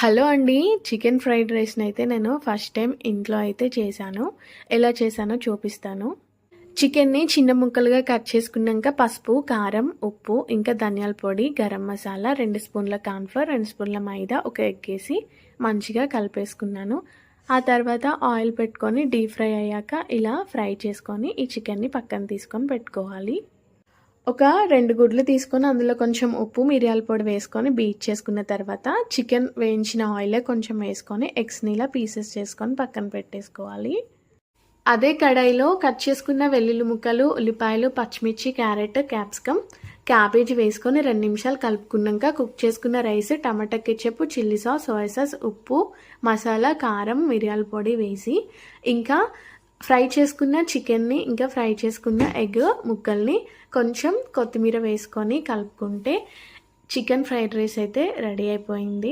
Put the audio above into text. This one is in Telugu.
హలో అండి. చికెన్ ఫ్రైడ్ రైస్‌ని అయితే నేను ఫస్ట్ టైం ఇంట్లో అయితే చేశాను. ఎలా చేశానో చూపిస్తాను. చికెన్‌ని చిన్న ముక్కలుగా కట్ చేసుకున్నాక పసుపు, కారం, ఉప్పు, ఇంకా ధనియాల పొడి, గరం మసాలా, 2 స్పూన్ల కార్న్‌ఫ్లోర్, 2 స్పూన్ల మైదా, ఒక ఎగ్ ఏసి మంచిగా కలిపేసుకున్నాను. ఆ తర్వాత ఆయిల్ పెట్టుకొని డీప్ ఫ్రై అయ్యాక ఇలా ఫ్రై చేసుకొని ఈ చికెన్‌ని పక్కన తీసుకొని పెట్టుకోవాలి. ఒక 2 గుడ్లు తీసుకొని అందులో కొంచెం ఉప్పు, మిరియాల పొడి వేసుకొని బీట్ చేసుకున్న తర్వాత చికెన్ వేయించిన ఆయిలే కొంచెం వేసుకొని ఎగ్స్‌ని ఇలా పీసెస్ చేసుకొని పక్కన పెట్టేసుకోవాలి. అదే కడాయిలో కట్ చేసుకున్న వెల్లుల్లి ముక్కలు, ఉల్లిపాయలు, పచ్చిమిర్చి, క్యారెట్, క్యాప్సికమ్, క్యాబేజీ వేసుకొని 2 నిమిషాలు కలుపుకున్నాక కుక్ చేసుకున్న rice, tomato ketchup, chilli sauce, soya sauce, ఉప్పు, మసాలా, కారం, మిరియాల పొడి వేసి ఇంకా ఫ్రై చేసుకున్న చికెన్ని ఇంకా ఫ్రై చేసుకున్న ఎగ్ ముక్కల్ని కొంచెం కొత్తిమీర వేసుకొని కలుపుకుంటే చికెన్ ఫ్రైడ్ రైస్ అయితే రెడీ అయిపోయింది.